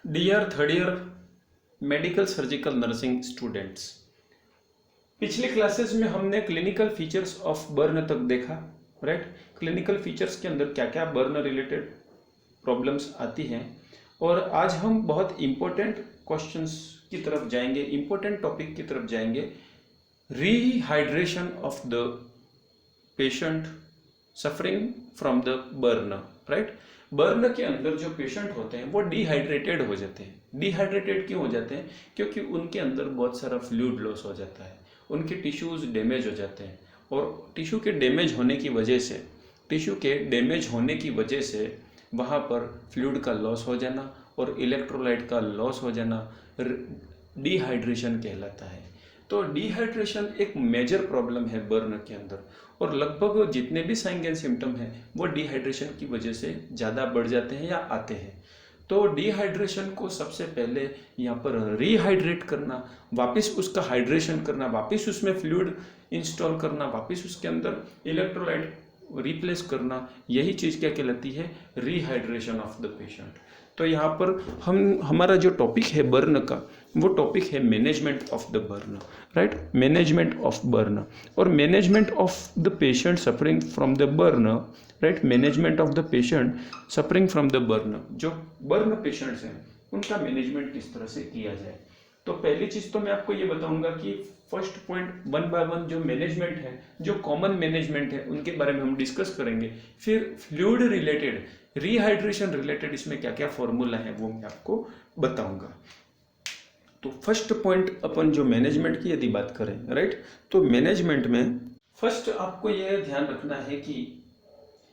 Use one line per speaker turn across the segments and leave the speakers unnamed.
Dear third year medical surgical nursing students, पिछले classes में हमने क्लिनिकल फीचर्स ऑफ बर्न तक देखा। राइट, क्लिनिकल फीचर्स के अंदर क्या क्या बर्न रिलेटेड प्रॉब्लम्स आती हैं, और आज हम बहुत इंपॉर्टेंट क्वेश्चंस की तरफ जाएंगे, इंपॉर्टेंट टॉपिक की तरफ जाएंगे। Rehydration of the patient suffering from the burn. Right, burn के अंदर जो पेशेंट होते हैं वो डिहाइड्रेटेड हो जाते हैं। डिहाइड्रेटेड क्यों हो जाते हैं? क्योंकि उनके अंदर बहुत सारा फ्लूइड लॉस हो जाता है, उनके टिश्यूज डैमेज हो जाते हैं, और टिश्यू के डैमेज होने की वजह से वहाँ पर फ्लूइड का लॉस हो जाना और इलेक्ट्रोलाइट का लॉस हो जाना डिहाइड्रेशन कहलाता है। तो डिहाइड्रेशन एक मेजर प्रॉब्लम है बर्न के अंदर, और लगभग जितने भी साइन एंड सिम्टम हैं वो डिहाइड्रेशन की वजह से ज़्यादा बढ़ जाते हैं या आते हैं। तो डिहाइड्रेशन को सबसे पहले यहाँ पर रीहाइड्रेट करना, वापस उसका हाइड्रेशन करना, वापस उसमें फ्लूइड इंस्टॉल करना, वापस उसके अंदर इलेक्ट्रोलाइट रिप्लेस करना, यही चीज़ क्या कहलाती है? Rehydration of the patient. तो यहाँ पर हमारा जो टॉपिक है बर्न का, वो टॉपिक है management of the burn. Right, management of burn और management of the patient suffering from the burn. Right, management of the patient suffering from the burn, जो बर्न पेशेंट्स हैं उनका मैनेजमेंट किस तरह से किया जाए। तो पहली चीज़ तो मैं आपको ये बताऊंगा कि first point one by one जो मैनेजमेंट है, जो कॉमन मैनेजमेंट है, उनके बारे में हम डिस्कस करेंगे। फिर फ्लूइड रिलेटेड, रीहाइड्रेशन रिलेटेड इसमें क्या क्या फॉर्मूला है वो मैं आपको बताऊंगा। तो फर्स्ट पॉइंट अपन जो मैनेजमेंट की यदि बात करें, राइट, तो मैनेजमेंट में फर्स्ट आपको यह ध्यान रखना है कि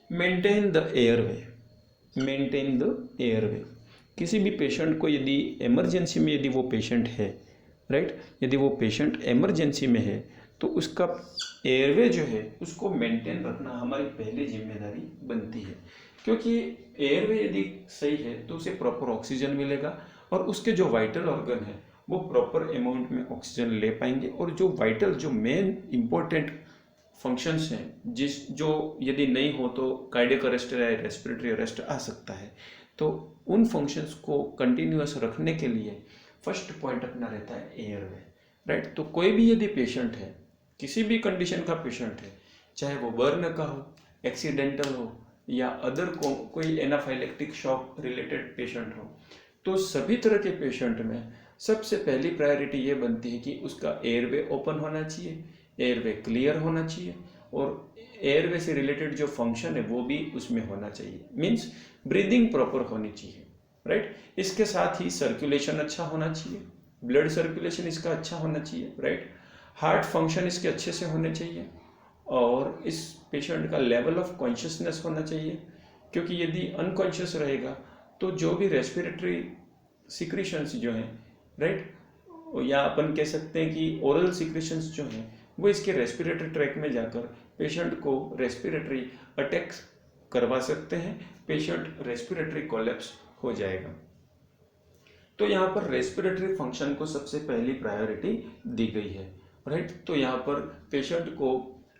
maintain the airway. Maintain the airway. किसी भी पेशेंट को यदि इमरजेंसी में यदि वो पेशेंट है, राइट, यदि वो पेशेंट इमरजेंसी में है तो उसका एयरवे जो है उसको मेंटेन रखना हमारी पहली जिम्मेदारी बनती है। क्योंकि एयरवे यदि सही है तो उसे प्रॉपर ऑक्सीजन मिलेगा और उसके जो वाइटल ऑर्गन है वो प्रॉपर अमाउंट में ऑक्सीजन ले पाएंगे, और जो वाइटल जो मेन इंपॉर्टेंट फंक्शंस हैं जो यदि नहीं हो तो कार्डियक अरेस्ट या रेस्पिरेटरी अरेस्ट आ सकता है। तो उन फंक्शंस को कंटिन्यूअस रखने के लिए फर्स्ट पॉइंट अपना रहता है एयरवे। राइट, तो कोई भी यदि पेशेंट है, किसी भी कंडीशन का पेशेंट है, चाहे वो बर्न का हो, एक्सीडेंटल हो, या अदर कोई एनाफाइलेक्टिक शॉक रिलेटेड पेशेंट हो, तो सभी तरह के पेशेंट में सबसे पहली प्रायोरिटी ये बनती है कि उसका एयरवे ओपन होना चाहिए, एयरवे क्लियर होना चाहिए, और एयरवे से रिलेटेड जो फंक्शन है वो भी उसमें होना चाहिए। मीन्स ब्रीदिंग प्रॉपर होनी चाहिए। राइट, इसके साथ ही सर्कुलेशन अच्छा होना चाहिए, ब्लड सर्कुलेशन इसका अच्छा होना चाहिए। राइट, हार्ट फंक्शन इसके अच्छे से होने चाहिए, और इस पेशेंट का लेवल ऑफ कॉन्शियसनेस होना चाहिए। क्योंकि यदि अनकॉन्शियस रहेगा तो जो भी रेस्पिरेटरी सिक्रीशंस जो हैं, राइट, या अपन कह सकते हैं कि ओरल सिक्रीशंस जो हैं वो इसके रेस्पिरेटरी ट्रैक में जाकर पेशेंट को रेस्पिरेटरी अटैक्स करवा सकते हैं, पेशेंट रेस्पिरेटरी कोलैप्स हो जाएगा। तो यहाँ पर रेस्पिरेटरी फंक्शन को सबसे पहली प्रायोरिटी दी गई है। राइट, तो यहाँ पर पेशेंट को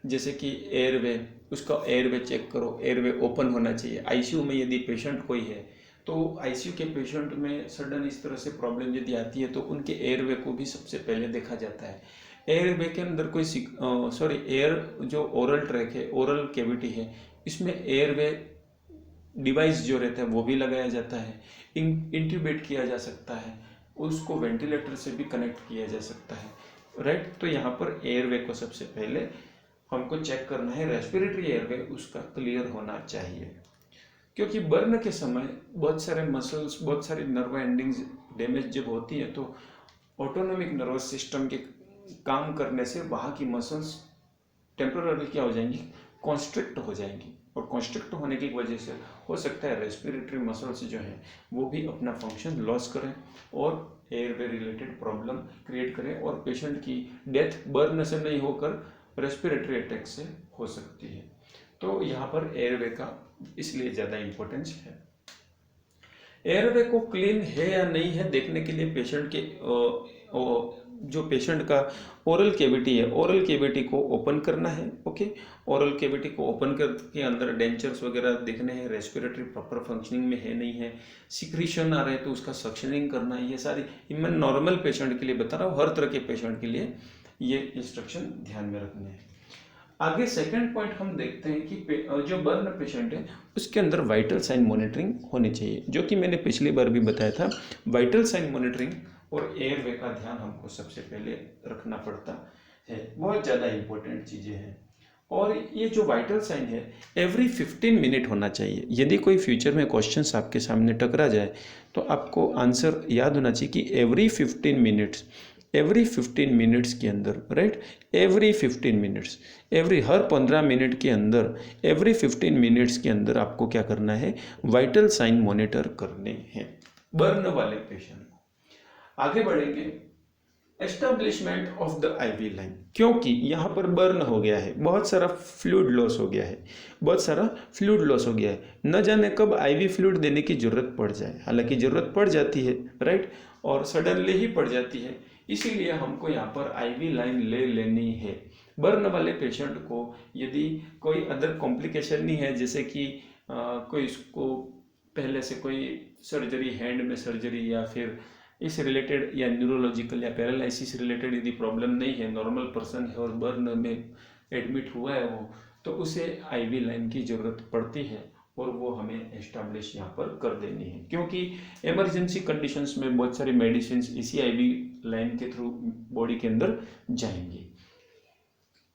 जैसे कि एयरवे, उसका एयरवे चेक करो, एयरवे ओपन होना चाहिए। आईसीयू में यदि पेशेंट कोई है तो आईसीयू के पेशेंट में सडन इस तरह से प्रॉब्लम यदि आती है तो उनके एयरवे को भी सबसे पहले देखा जाता है। एयरवे के अंदर कोई एयर जो ओरल ट्रैक है, ओरल कैविटी है, इसमें एयरवे डिवाइस जो रहता है वो भी लगाया जाता है, इंट्यूबेट किया जा सकता है, उसको वेंटिलेटर से भी कनेक्ट किया जा सकता है। राइट, तो यहाँ पर एयरवे को सबसे पहले हमको चेक करना है, रेस्पिरेटरी एयरवे उसका क्लियर होना चाहिए। क्योंकि बर्न के समय बहुत सारे मसल्स, बहुत सारी नर्व एंडिंग्स डैमेज जब होती है तो ऑटोनोमिक नर्वस सिस्टम के काम करने से वहाँ की मसल्स टेम्पररी क्या हो जाएंगी? कॉन्स्ट्रिक्ट हो जाएंगी, और कॉन्स्ट्रिक्ट होने की वजह से हो सकता है रेस्पिरेटरी मसल्स जो हैं वो भी अपना फंक्शन लॉस करें और एयरवे रिलेटेड प्रॉब्लम क्रिएट करें, और पेशेंट की डेथ बर्न से नहीं होकर रेस्पिरेटरी अटैक से हो सकती है। तो यहाँ पर एयरवे का इसलिए ज़्यादा इम्पोर्टेंस है। एयरवे को क्लीन है या नहीं है देखने के लिए पेशेंट के जो पेशेंट का ओरल कैविटी है, ओरल कैविटी को ओपन करना है। ओके, ओरल कैविटी को ओपन करके अंदर डेंचर्स वगैरह देखने हैं, रेस्पिरेटरी प्रॉपर फंक्शनिंग में है नहीं है, सिक्रीशन आ रहा है तो उसका सक्शनिंग करना है। ये सारी मैं नॉर्मल पेशेंट के लिए बता रहा हूँ, हर तरह के पेशेंट के लिए ये इंस्ट्रक्शन ध्यान में रखने हैं। आगे सेकंड पॉइंट हम देखते हैं कि जो बर्न पेशेंट है उसके अंदर वाइटल साइन मॉनिटरिंग होनी चाहिए, जो कि मैंने पिछली बार भी बताया था। वाइटल साइन मॉनिटरिंग और एयरवे का ध्यान हमको सबसे पहले रखना पड़ता है, बहुत ज़्यादा इंपॉर्टेंट चीज़ें हैं। और ये जो वाइटल साइन है एवरी 15 मिनट होना चाहिए। यदि कोई फ्यूचर में क्वेश्चंस आपके सामने टकरा जाए तो आपको आंसर याद होना चाहिए कि एवरी 15 मिनट्स के अंदर, राइट, एवरी 15 मिनट्स, हर 15 मिनट के अंदर, एवरी 15 मिनट्स के अंदर आपको क्या करना है, वाइटल साइन मॉनिटर करने हैं बर्न वाले पेशेंट को। आगे बढ़ेंगे, establishment of the IV line, क्योंकि यहाँ पर बर्न हो गया है, बहुत सारा फ्लूइड लॉस हो गया है, न जाने कब आईवी फ्लूइड देने की जरूरत पड़ जाए। हालांकि जरूरत पड़ जाती है, राइट, और सडनली ही पड़ जाती है, इसीलिए हमको यहाँ पर आईवी लाइन ले लेनी है। बर्न वाले पेशेंट को यदि कोई अदर कॉम्प्लिकेशन नहीं है, जैसे कि कोई इसको पहले से कोई सर्जरी, हैंड में सर्जरी या फिर इस रिलेटेड या न्यूरोलॉजिकल या पैरालिसिस रिलेटेड यदि प्रॉब्लम नहीं है, नॉर्मल पर्सन है और बर्न में एडमिट हुआ है वो, तो उसे आईवी लाइन की ज़रूरत पड़ती है और वो हमें एस्टैब्लिश यहाँ पर कर देनी है, क्योंकि इमरजेंसी कंडीशंस में बहुत सारी मेडिसिन इसी आईवी लाइन के थ्रू बॉडी के अंदर जाएंगी।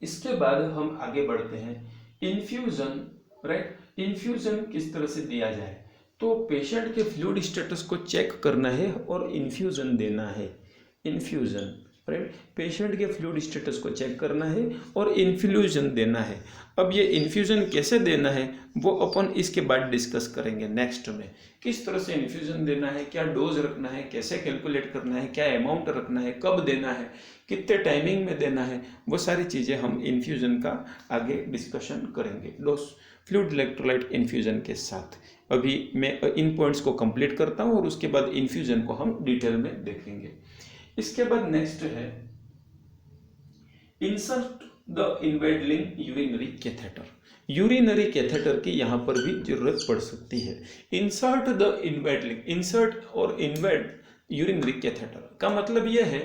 इसके बाद हम आगे बढ़ते हैं, इन्फ्यूज़न, राइट, इन्फ्यूज़न किस तरह से दिया जाए। तो पेशेंट के फ्लूइड स्टेटस को चेक करना है और इन्फ्यूज़न देना है। इन्फ्यूज़न, राइट, पेशेंट के फ्लूइड स्टेटस को चेक करना है और इन्फ्यूज़न देना है। अब ये इन्फ्यूज़न कैसे देना है वो अपन इसके बाद डिस्कस करेंगे नेक्स्ट में। किस तरह से इन्फ्यूज़न देना है, क्या डोज रखना है, कैसे कैलकुलेट करना है, क्या अमाउंट रखना है, कब देना है, कितने टाइमिंग में देना है, वो सारी चीज़ें हम इन्फ्यूज़न का आगे डिस्कशन करेंगे डोज फ्लूइड इलेक्ट्रोलाइट इन्फ्यूज़न के साथ। अभी मैं इन पॉइंट्स को कंप्लीट करता हूँ और उसके बाद इन्फ्यूज़न को हम डिटेल में देखेंगे। इसके बाद नेक्स्ट है insert the indwelling urinary catheter. Urinary catheter की यहाँ पर भी जरूरत पड़ सकती है। इंसर्ट द इनवेडलिंग, इंसर्ट और इनवेड यूरिनरी कैथेटर का मतलब यह है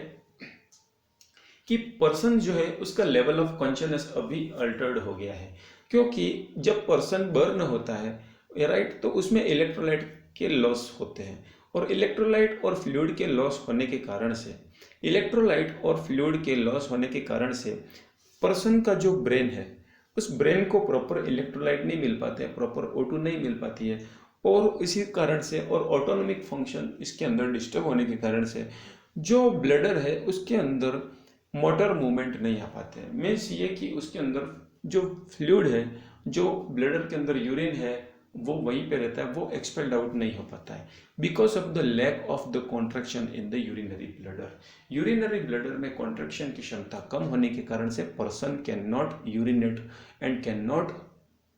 कि पर्सन जो है उसका लेवल ऑफ कॉन्शियसनेस अभी अल्टर्ड हो गया है, क्योंकि जब पर्सन बर्न होता है, राइट, तो उसमें इलेक्ट्रोलाइट के लॉस होते हैं और इलेक्ट्रोलाइट और फ्लूइड के लॉस होने के कारण से, पर्सन का जो ब्रेन है उस ब्रेन को प्रॉपर इलेक्ट्रोलाइट नहीं मिल पाते हैं, प्रॉपर O2 नहीं मिल पाती है, और इसी कारण से और ऑटोनॉमिक फंक्शन इसके अंदर डिस्टर्ब होने के कारण से जो ब्लडर है उसके अंदर मोटर मूवमेंट नहीं आ पाते हैं। मीन्स ये कि उसके अंदर जो फ्लूइड है, जो ब्लडर के अंदर यूरिन है, वो वहीं पे रहता है, वो एक्सपेल्ड आउट नहीं हो पाता है because of the lack of the contraction in the urinary bladder. Urinary bladder में कॉन्ट्रैक्शन की क्षमता कम होने के कारण से person can not urinate and can not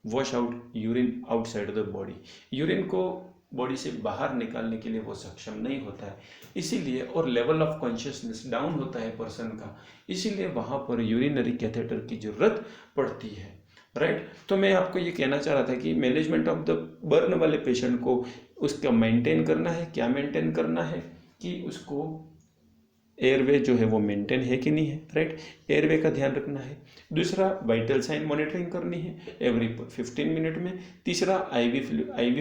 wash out urine outside the body. Urine को बॉडी से बाहर निकालने के लिए वो सक्षम नहीं होता है, इसीलिए, और लेवल ऑफ कॉन्शियसनेस डाउन होता है पर्सन का, इसीलिए वहाँ पर यूरिनरी कैथेटर की जरूरत पड़ती है, राइट। तो मैं आपको ये कहना चाह रहा था कि मैनेजमेंट ऑफ द बर्न वाले पेशेंट को उसका मेंटेन करना है। क्या मेंटेन करना है कि उसको एयरवे जो है वो मेंटेन है कि नहीं है, राइट, एयरवे का ध्यान रखना है। दूसरा, वाइटल साइन मॉनिटरिंग करनी है एवरी 15 मिनट में। तीसरा, आईवी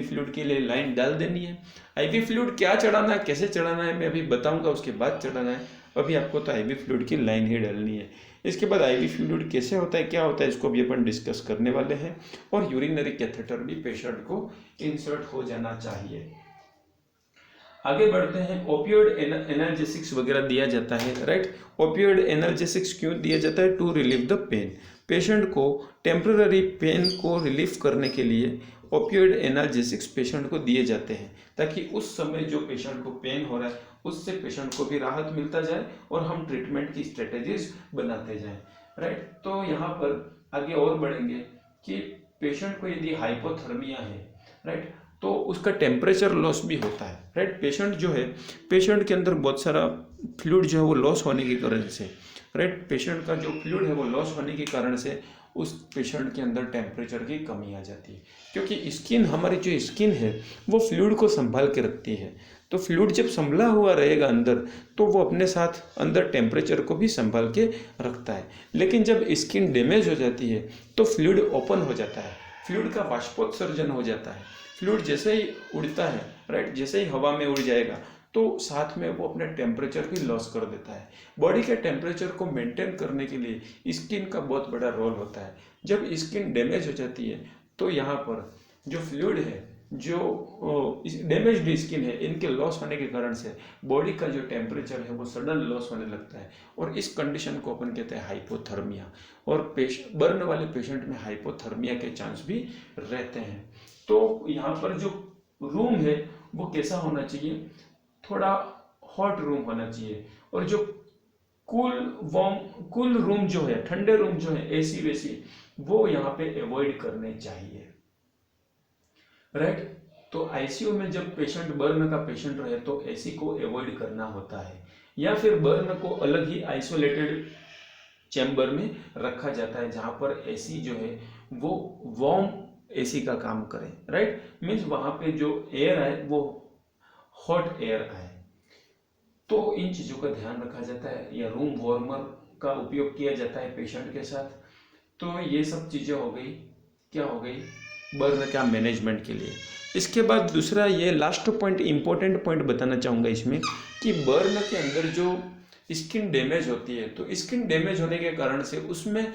फ्लूइड के लिए लाइन डाल देनी है। आईवी फ्लूइड क्या चढ़ाना है, कैसे चढ़ाना है मैं अभी बताऊंगा, उसके बाद चढ़ाना है। अभी आपको तो आईवी फ्लूइड की लाइन ही डालनी है। इसके बाद आईवी फ्लूइड कैसे होता है, क्या होता है, इसको भी अपन डिस्कस करने वाले हैं। और यूरिनरी कैथेटर भी पेशेंट को इंसर्ट हो जाना चाहिए। आगे बढ़ते हैं, ओपियोइड एनाल्जेसिक्स वगैरह दिया जाता है, राइट। ओपियोइड एनाल्जेसिक्स क्यों दिया जाता है? To relieve the pain. Patient को टेम्पररी पेन को रिलीफ करने के लिए ओपियोइड एनाल्जेसिक्स पेशेंट को दिए जाते हैं, ताकि उस समय जो पेशेंट को पेन हो रहा है उससे पेशेंट को भी राहत मिलता जाए और हम ट्रीटमेंट की स्ट्रेटेजीज बनाते जाएं, राइट। तो यहाँ पर आगे और बढ़ेंगे कि पेशेंट को यदि हाइपोथर्मिया है, राइट, तो उसका टेम्परेचर लॉस भी होता है, राइट। पेशेंट जो है, पेशेंट के अंदर बहुत सारा फ्लूइड जो है वो लॉस होने के कारण से, राइट, पेशेंट का जो फ्लूइड है वो लॉस होने के कारण से उस पेशेंट के अंदर टेम्परेचर की कमी आ जाती है, क्योंकि स्किन, हमारी जो स्किन है वो फ्लूइड को संभाल के रखती है। तो फ्लूइड जब संभला हुआ रहेगा अंदर, तो वो अपने साथ अंदर टेम्परेचर को भी संभाल के रखता है। लेकिन जब स्किन डैमेज हो जाती है तो फ्लूइड ओपन हो जाता है, फ्लूइड का वाष्पोत्सर्जन हो जाता है। फ्लूइड जैसे ही उड़ता है, राइट, जैसे ही हवा में उड़ जाएगा तो साथ में वो अपने टेम्परेचर भी लॉस कर देता है। बॉडी के टेम्परेचर को मेंटेन करने के लिए स्किन का बहुत बड़ा रोल होता है। जब स्किन डैमेज हो जाती है तो यहाँ पर जो फ्लूइड है, जो डैमेज्ड स्किन है, इनके लॉस होने के कारण से बॉडी का जो टेम्परेचर है वो सडन लॉस होने लगता है, और इस कंडीशन को अपन कहते हैं हाइपोथर्मिया। और बर्न वाले पेशेंट में हाइपोथर्मिया के चांस भी रहते हैं। तो यहाँ पर जो रूम है वो कैसा होना चाहिए, थोड़ा हॉट रूम होना चाहिए, और जो कूल रूम जो है, ठंडे रूम जो है, एसी वेसी, वो यहाँ पे अवॉइड करने चाहिए, राइट। तो आईसीयू में जब पेशेंट, बर्न का पेशेंट रहे तो एसी को अवॉइड करना होता है, या फिर बर्न को अलग ही आइसोलेटेड चैम्बर में रखा जाता है जहाँ पर एसी जो है वो वार्म एसी का काम करे, राइट। मीन्स वहाँ पे जो एयर आए वो हॉट एयर आए। तो इन चीज़ों का ध्यान रखा जाता है, या रूम वार्मर का उपयोग किया जाता है पेशेंट के साथ। तो ये सब चीज़ें हो गई, क्या हो गई, बर्न का मैनेजमेंट के लिए। इसके बाद दूसरा, ये लास्ट पॉइंट, इंपॉर्टेंट पॉइंट बताना चाहूँगा इसमें, कि बर्न के अंदर जो स्किन डैमेज होती है, तो स्किन डैमेज होने के कारण से उसमें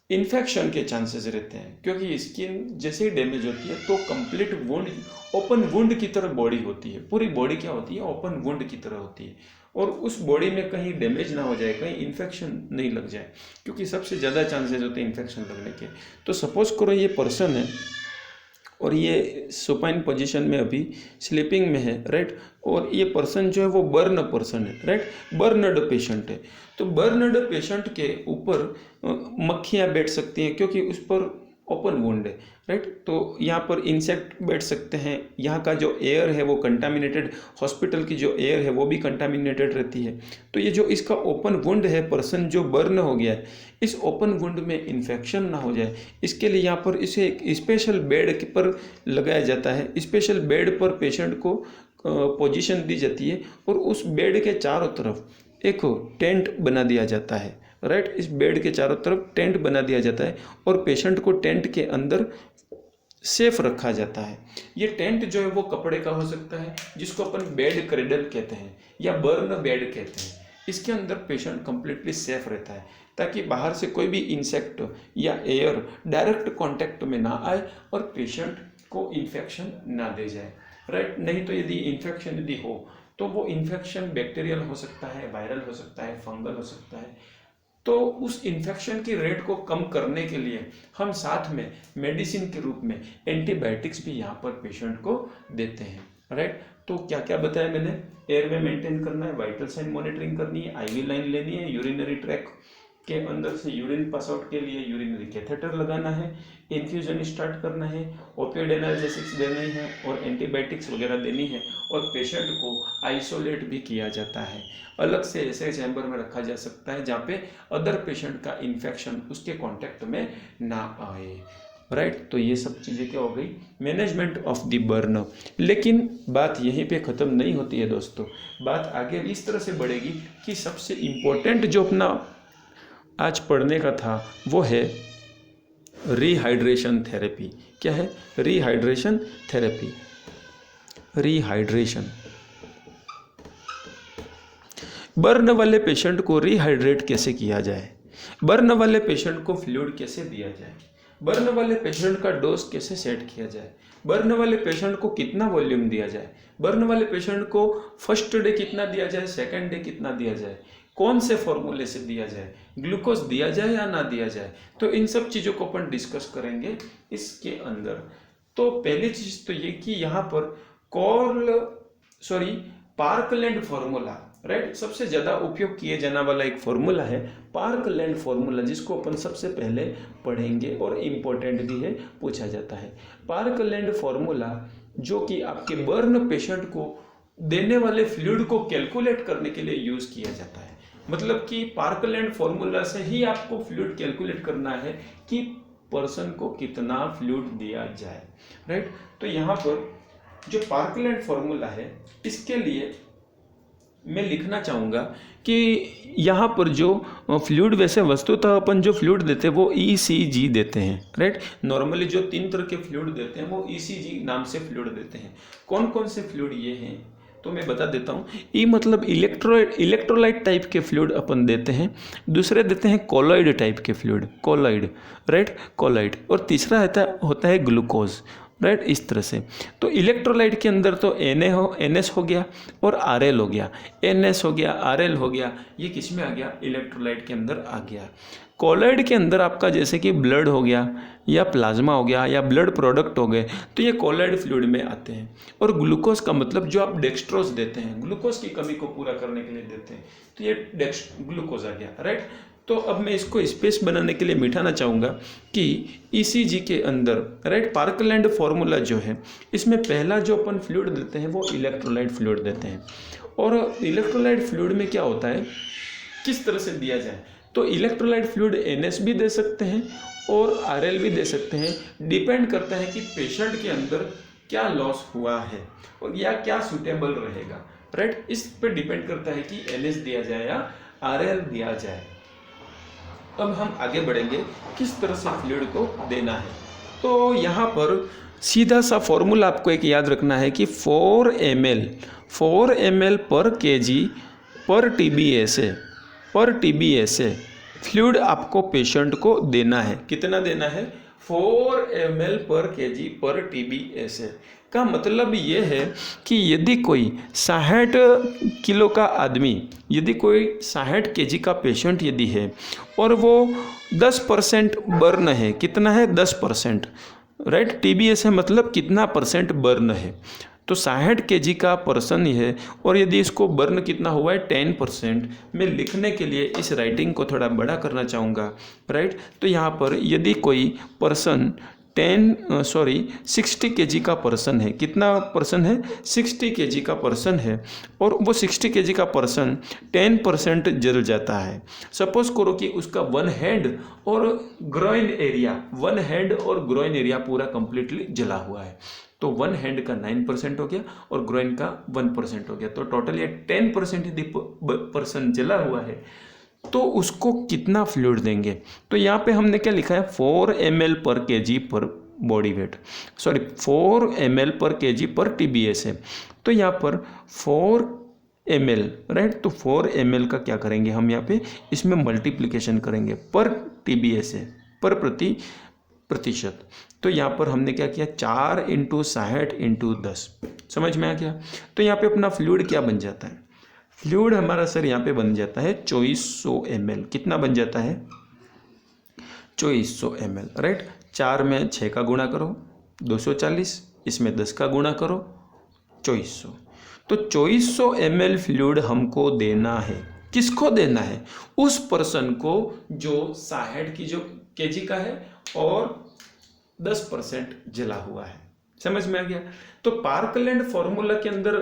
इन्फेक्शन के चांसेस रहते हैं, क्योंकि स्किन जैसे ही डैमेज होती है तो कंप्लीट वुंड, ओपन वुंड की तरह बॉडी होती है, पूरी बॉडी क्या होती है, ओपन वुंड की तरह होती है। और उस बॉडी में कहीं डैमेज ना हो जाए, कहीं इन्फेक्शन नहीं लग जाए, क्योंकि सबसे ज़्यादा चांसेस होते हैं इन्फेक्शन लगने के। तो सपोज करो ये पर्सन है और ये सुपाइन पोजीशन में अभी स्लीपिंग में है, राइट, और ये पर्सन जो है वो बर्न पर्सन है, राइट, बर्नड पेशेंट है। तो बर्नड पेशेंट के ऊपर मक्खियाँ बैठ सकती हैं, क्योंकि उस पर ओपन वुंड है, राइट। तो यहाँ पर इंसेक्ट बैठ सकते हैं, यहाँ का जो एयर है वो कंटामिनेटेड, हॉस्पिटल की जो एयर है वो भी कंटामिनेटेड रहती है। तो ये जो इसका ओपन वुंड है, पर्सन जो बर्न हो गया है, इस ओपन वुंड में इन्फेक्शन ना हो जाए, इसके लिए यहाँ पर इसे एक स्पेशल बेड पर लगाया जाता है। स्पेशल बेड पर पेशेंट को पोजीशन दी जाती है, और उस बेड के चारों तरफ एक टेंट बना दिया जाता है, राइट। इस बेड के चारों तरफ टेंट बना दिया जाता है, और पेशेंट को टेंट के अंदर सेफ रखा जाता है। ये टेंट जो है वो कपड़े का हो सकता है, जिसको अपन बेड क्रेडल कहते हैं या बर्न बेड कहते हैं। इसके अंदर पेशेंट कंप्लीटली सेफ रहता है, ताकि बाहर से कोई भी इंसेक्ट या एयर डायरेक्ट कांटेक्ट में ना आए और पेशेंट को इन्फेक्शन ना दे जाए, राइट। नहीं तो यदि इन्फेक्शन यदि हो तो वो इन्फेक्शन बैक्टीरियल हो सकता है, वायरल हो सकता है, फंगल हो सकता है। तो उस इन्फेक्शन की रेट को कम करने के लिए हम साथ में मेडिसिन के रूप में एंटीबायोटिक्स भी यहाँ पर पेशेंट को देते हैं, राइट। तो क्या क्या बताया मैंने, एयरवे मेंटेन करना है, वाइटल साइन मॉनिटरिंग करनी है, आईवी लाइन लेनी है, यूरिनरी ट्रैक के अंदर से यूरिन पास आउट के लिए यूरिनरी कैथेटर लगाना है, इन्फ्यूजन स्टार्ट करना है, ओपियोइड एनाल्जेसिक्स देनी है, और एंटीबायोटिक्स वगैरह देनी है, और पेशेंट को आइसोलेट भी किया जाता है। अलग से ऐसे चैम्बर में रखा जा सकता है जहाँ पे अदर पेशेंट का इन्फेक्शन उसके कांटेक्ट में ना आए, राइट। तो ये सब चीज़ें क्या हो गई, मैनेजमेंट ऑफ द बर्न। लेकिन बात यहीं पे ख़त्म नहीं होती है दोस्तों, बात आगे भी इस तरह से बढ़ेगी कि सबसे इम्पोर्टेंट जो अपना आज पढ़ने का था वो है रिहाइड्रेशन थेरेपी। क्या है, रिहाइड्रेशन थेरेपी। रिहाइड्रेशन, बर्न वाले पेशेंट को रिहाइड्रेट कैसे किया जाए, बर्न वाले पेशेंट को फ्लूइड कैसे दिया जाए, बर्न वाले पेशेंट का डोज कैसे सेट किया जाए, बर्न वाले पेशेंट को कितना वॉल्यूम दिया जाए, बर्न वाले पेशेंट को फर्स्ट डे कितना दिया जाए, सेकंड डे कितना दिया जाए, कौन से फॉर्मूले से दिया जाए, ग्लूकोज दिया जाए या ना दिया जाए। तो इन सब चीज़ों को अपन डिस्कस करेंगे इसके अंदर। तो पहली चीज़ तो ये कि यहाँ पर पार्कलैंड फॉर्मूला, राइट, सबसे ज़्यादा उपयोग किए जाने वाला एक फॉर्मूला है पार्कलैंड फॉर्मूला, जिसको अपन सबसे पहले पढ़ेंगे और इम्पोर्टेंट भी है, पूछा जाता है। पार्कलैंड फॉर्मूला जो कि आपके बर्न पेशेंट को देने वाले फ्लूइड को कैलकुलेट करने के लिए यूज किया जाता है। मतलब कि पार्कलैंड फॉर्मूला से ही आपको फ्लूइड कैलकुलेट करना है कि पर्सन को कितना फ्लूइड दिया जाए, राइट। तो यहाँ पर जो पार्कलैंड फॉर्मूला है, इसके लिए मैं लिखना चाहूँगा कि यहाँ पर जो फ्लूइड, वैसे वस्तुतः अपन जो फ्लूइड देते हैं वो ECG देते हैं, राइट। नॉर्मली जो 3 तरह के फ्लूइड देते हैं वो ECG नाम से फ्लूइड देते हैं। कौन कौन से फ्लूइड ये हैं तो मैं बता देता हूँ। ई मतलब इलेक्ट्रोलाइट टाइप के फ्लूइड अपन देते हैं। दूसरे देते हैं कोलॉइड टाइप के फ्लूइड, कोलॉइड, राइट, कोलॉइड। और तीसरा होता है ग्लूकोज, राइट, इस तरह से। तो इलेक्ट्रोलाइट के अंदर तो NS हो गया और RL हो गया, NS हो गया, RL हो गया, ये किस में आ गया, इलेक्ट्रोलाइट के अंदर आ गया। कोलॉइड के अंदर आपका जैसे कि ब्लड हो गया या प्लाज्मा हो गया या ब्लड प्रोडक्ट हो गए, तो ये कोलॉइड फ्लूइड में आते हैं। और ग्लूकोज का मतलब जो आप डेक्सट्रोज देते हैं, ग्लूकोज की कमी को पूरा करने के लिए देते हैं, तो ये ग्लूकोज आ गया, राइट। तो अब मैं इसको स्पेस बनाने के लिए मिटाना चाहूँगा कि ECG के अंदर, राइट, पार्कलैंड फॉर्मूला जो है, इसमें पहला जो अपन फ्लूइड देते हैं वो इलेक्ट्रोलाइट फ्लूइड देते हैं। और इलेक्ट्रोलाइट फ्लूइड में क्या होता है, किस तरह से दिया जाए, तो इलेक्ट्रोलाइट फ्लूइड NS भी दे सकते हैं और RL भी दे सकते हैं। डिपेंड करता है कि पेशेंट के अंदर क्या लॉस हुआ है और या क्या सूटेबल रहेगा, राइट। इस पर डिपेंड करता है कि NS दिया जाए या RL दिया जाए। अब हम आगे बढ़ेंगे किस तरह से फ्लूइड को देना है। तो यहाँ पर सीधा सा फॉर्मूला आपको एक याद रखना है कि 4 ml पर kg पर TBSA फ्लूइड आपको पेशेंट को देना है। कितना देना है, 4 ml पर kg पर TBSA। का मतलब ये है कि यदि कोई 60 किलो का आदमी, यदि कोई 60 kg का पेशेंट यदि है और वो 10% बर्न है, कितना है, 10%, राइट। TBSA मतलब कितना परसेंट बर्न है, तो 60 kg का पर्सन ही है और यदि इसको बर्न कितना हुआ है, 10%। मैं लिखने के लिए इस राइटिंग को थोड़ा बड़ा करना चाहूँगा, राइट। तो यहाँ पर यदि कोई पर्सन 60 kg का पर्सन है, कितना पर्सन है, 60 kg का पर्सन है और वो 60 kg का पर्सन 10% जल जाता है। सपोज करो कि उसका वन हैंड और ग्रोइन एरिया पूरा कंप्लीटली जला हुआ है, तो वन हैंड का 9% हो गया और ग्रोइन का 1% हो गया, तो टोटल ये 10% यदि पर्सन जला हुआ है तो उसको कितना फ्लूइड देंगे। तो यहाँ पे हमने क्या लिखा है, 4 ml पर kg पर बॉडी वेट, 4 ml पर kg पर TBSA। तो यहाँ पर 4 ml, राइट, तो 4 ml का क्या करेंगे हम, यहाँ पे इसमें मल्टीप्लिकेशन करेंगे पर TBSA, पर प्रतिशत। तो यहाँ पर हमने क्या किया, 4 × 60 × 10, समझ में आ गया। तो यहाँ पे अपना फ्लूइड क्या बन जाता है, फ्लूइड हमारा सर यहाँ पे बन जाता है 2400 ml। कितना बन जाता है, 2400 ml, राइट। 4 में 6 का गुणा करो 240, इसमें 10 का गुणा करो 2400। तो 2400 ml फ्लूइड हमको देना है। किसको देना है, उस पर्सन को जो 60 की जो kg का है और 10% जला हुआ है। समझ में आ गया। तो पार्कलैंड फॉर्मूला के अंदर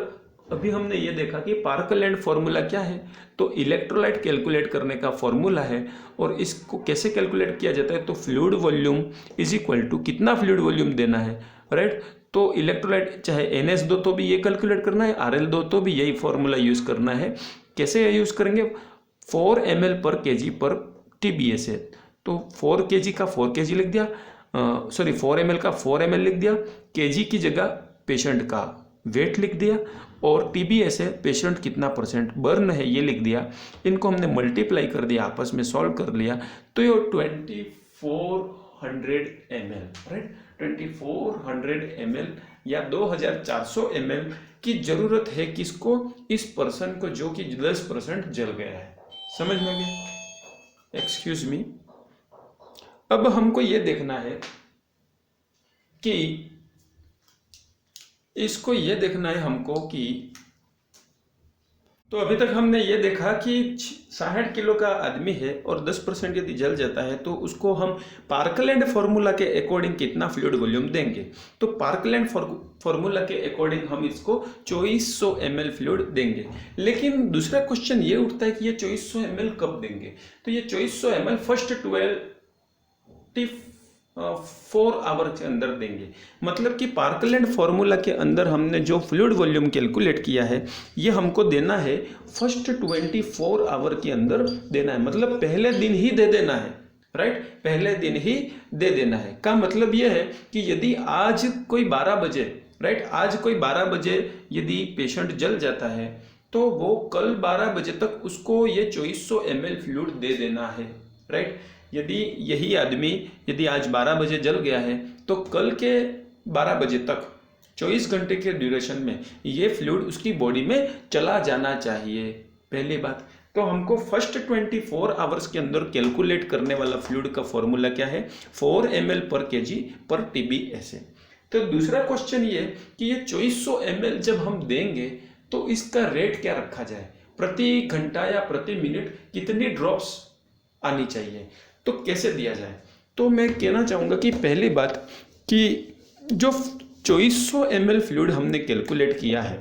अभी हमने ये देखा कि पार्कलैंड फॉर्मूला क्या है, तो इलेक्ट्रोलाइट कैलकुलेट करने का फॉर्मूला है। और इसको कैसे कैलकुलेट किया जाता है, तो fluid volume is equal to कितना फ्लूइड वॉल्यूम देना है, राइट। तो इलेक्ट्रोलाइट चाहे NS दो तो भी ये कैलकुलेट करना है, RL दो तो भी यही फॉर्मूला यूज करना है। कैसे यूज करेंगे, 4 ml पर kg पर TBSA। तो 4 kg का 4 kg लिख दिया, 4 ml का 4 ml लिख दिया, kg की जगह पेशेंट का वेट लिख दिया और TBSA पेशेंट कितना परसेंट बर्न है ये लिख दिया। इनको हमने मल्टीप्लाई कर दिया, आपस में सॉल्व कर लिया, तो ये 2400 ml, राइट, 2400 ml या 2400 ml की जरूरत है किसको, इस पर्सन को जो कि 10% जल गया है। समझ में गया, एक्सक्यूज मी। अब हमको ये देखना है कि इसको ये देखना है हमको कि तो अभी तक हमने ये देखा कि 60 किलो का आदमी है और 10% यदि जल जाता है तो उसको हम पार्कलैंड फॉर्मूला के अकॉर्डिंग कितना फ्लूइड वॉल्यूम देंगे। तो पार्कलैंड फॉर्मूला के अकॉर्डिंग हम इसको 2400 ml फ्लूइड देंगे। लेकिन दूसरा क्वेश्चन ये उठता है कि ये 2400 ml कब देंगे। तो ये 2400 ml फर्स्ट 4 आवर के अंदर देंगे। मतलब कि पार्कलैंड फॉर्मूला के अंदर हमने जो फ्लूइड वॉल्यूम कैलकुलेट किया है ये हमको देना है फर्स्ट 24 आवर के अंदर देना है। मतलब पहले दिन ही दे देना है, राइट, पहले दिन ही दे देना है। का मतलब यह है कि यदि आज कोई 12 बजे, राइट, आज कोई 12 बजे यदि पेशेंट जल जाता है तो वो कल 12 बजे तक उसको ये 2400 ml फ्लूइड दे देना है, राइट। यदि यही आदमी यदि आज 12 बजे जल गया है तो कल के 12 बजे तक 24 घंटे के ड्यूरेशन में ये फ्लूइड उसकी बॉडी में चला जाना चाहिए, पहली बात। तो हमको फर्स्ट 24 आवर्स के अंदर कैलकुलेट करने वाला फ्लूइड का फॉर्मूला क्या है, 4 ml पर kg पर TBSA। तो दूसरा क्वेश्चन ये कि ये 2400 ml जब हम देंगे तो इसका रेट क्या रखा जाए, प्रति घंटा या प्रति मिनट कितनी ड्रॉप्स आनी चाहिए, तो कैसे दिया जाए। तो मैं कहना चाहूँगा कि पहली बात कि जो 2400 ml फ्लूइड हमने कैलकुलेट किया है,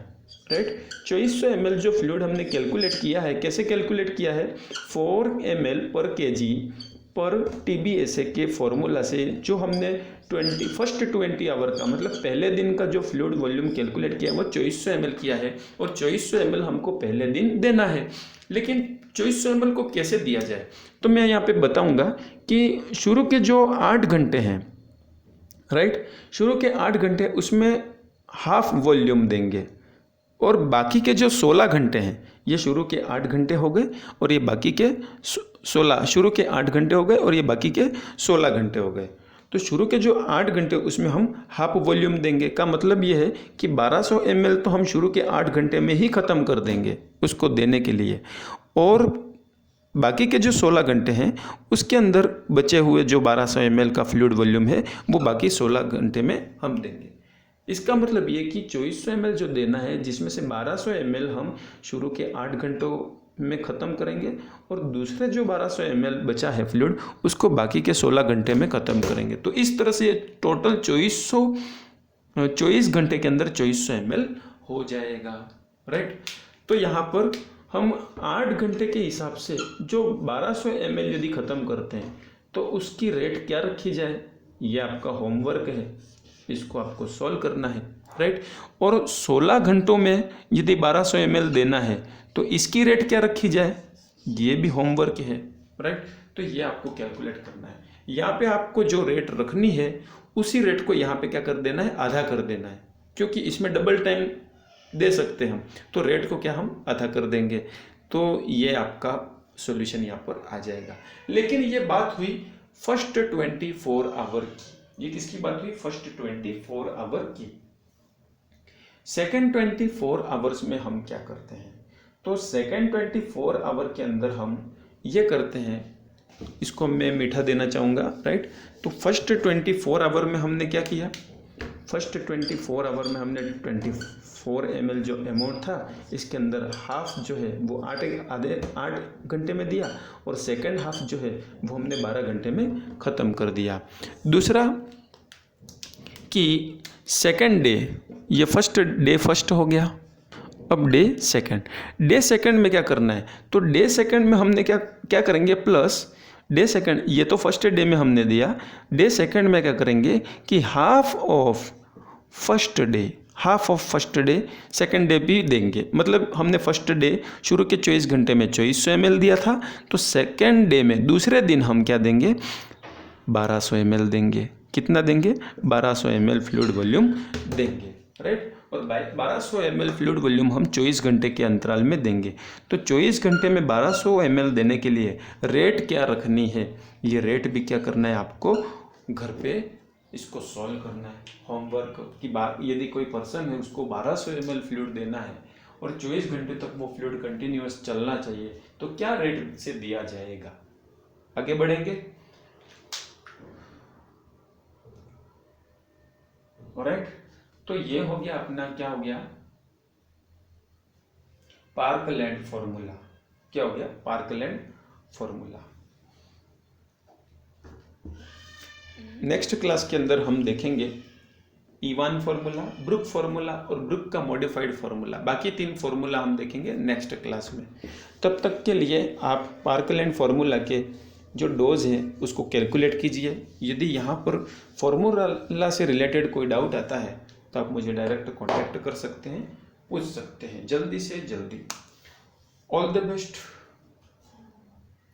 राइट, 2400 ml जो फ्लूइड हमने कैलकुलेट किया है, कैसे कैलकुलेट किया है, 4 ml पर kg पर TBSA के फॉर्मूला से जो हमने फर्स्ट 20 आवर का मतलब पहले दिन का जो फ्लूइड वॉल्यूम कैलकुलेट किया वो 2400 ml किया है और 2400 ml हमको पहले दिन देना है। लेकिन 2400 ml को कैसे दिया जाए, तो मैं यहाँ पे बताऊंगा कि शुरू के जो 8 घंटे हैं, राइट, शुरू के 8 घंटे उसमें हाफ वॉल्यूम देंगे और बाकी के जो 16 घंटे हैं, ये शुरू के 8 घंटे हो गए और ये बाकी के 16, शुरू के 8 घंटे हो गए और ये बाकी के 16 घंटे हो गए। तो शुरू के जो 8 घंटे उसमें हम हाफ वॉल्यूम देंगे। का मतलब ये है कि 1200 ml तो हम शुरू के 8 घंटे में ही ख़त्म कर देंगे उसको देने के लिए, और बाकी के जो 16 घंटे हैं उसके अंदर बचे हुए जो 1200 ml का फ्लूइड वॉल्यूम है वो बाकी 16 घंटे में हम देंगे। इसका मतलब ये कि 2400 ml जो देना है जिसमें से 1200 ml हम शुरू के 8 घंटों में ख़त्म करेंगे और दूसरे जो 1200 ml बचा है फ्लूइड उसको बाकी के 16 घंटे में ख़त्म करेंगे। तो इस तरह से टोटल 24 घंटे के अंदर 2400 ml हो जाएगा, राइट। तो यहाँ पर हम 8 घंटे के हिसाब से जो 1200 ml यदि ख़त्म करते हैं तो उसकी रेट क्या रखी जाए, ये आपका होमवर्क है, इसको आपको सॉल्व करना है, राइट। और 16 घंटों में यदि 1200 ml देना है तो इसकी रेट क्या रखी जाए, ये भी होमवर्क है, राइट। तो ये आपको कैलकुलेट करना है। यहाँ पे आपको जो रेट रखनी है उसी रेट को यहाँ पे क्या कर देना है, आधा कर देना है, क्योंकि इसमें डबल टाइम दे सकते हैं हम, तो रेट को क्या हम आधा कर देंगे। तो ये आपका सॉल्यूशन यहाँ पर आ जाएगा। लेकिन ये बात हुई फर्स्ट 24 आवर की, ये किसकी बात हुई, फर्स्ट 24 आवर की। सेकेंड 24 आवर्स में हम क्या करते हैं, तो सेकेंड 24 आवर के अंदर हम ये करते हैं, इसको मैं मीठा देना चाहूँगा, राइट। तो फर्स्ट 24 आवर में हमने क्या किया, फर्स्ट 24 आवर में हमने 24 ml जो अमाउंट था इसके अंदर हाफ जो है वो 8 घंटे में दिया और सेकेंड हाफ जो है वो हमने 12 घंटे में ख़त्म कर दिया। दूसरा कि सेकेंड डे, ये फर्स्ट डे फर्स्ट हो गया, अब डे सेकेंड में क्या करना है, तो डे सेकेंड में हमने क्या करेंगे, प्लस डे सेकेंड, ये तो फर्स्ट डे में हमने दिया, डे सेकेंड में क्या करेंगे कि half of first day second day भी देंगे। मतलब हमने फर्स्ट डे शुरू के 24 घंटे में 2400 ml दिया था, तो सेकेंड डे में दूसरे दिन हम क्या देंगे, 1200 ml देंगे। कितना देंगे, 1200 ml फ्लूइड वॉल्यूम देंगे, राइट। और 1200 ml फ्लूइड वॉल्यूम हम 24 घंटे के अंतराल में देंगे। तो 24 घंटे में 1200 ml देने के लिए रेट क्या रखनी है, ये रेट भी क्या करना है आपको घर पे इसको सॉल्व करना है। होमवर्क की बात, यदि कोई पर्सन है उसको 1200 ml फ्लूइड देना है और 24 घंटे तक वो फ्लूइड कंटिन्यूअस चलना चाहिए, तो क्या रेट से दिया जाएगा। आगे बढ़ेंगे, ऑलराइट। तो ये हो गया अपना, क्या हो गया, पार्कलैंड फॉर्मूला। क्या हो गया? Parkland formula. नेक्स्ट क्लास के अंदर हम देखेंगे ईवान फॉर्मूला, ब्रुक फॉर्मूला और ब्रुक का मॉडिफाइड फॉर्मूला। बाकी 3 फॉर्मूला हम देखेंगे नेक्स्ट क्लास में। तब तक के लिए आप पार्कलैंड फॉर्मूला के जो डोज है उसको कैलकुलेट कीजिए। यदि यहाँ पर फॉर्मूला से रिलेटेड कोई डाउट आता है तो आप मुझे डायरेक्ट कॉन्टैक्ट कर सकते हैं, पूछ सकते हैं जल्दी से जल्दी। All the best.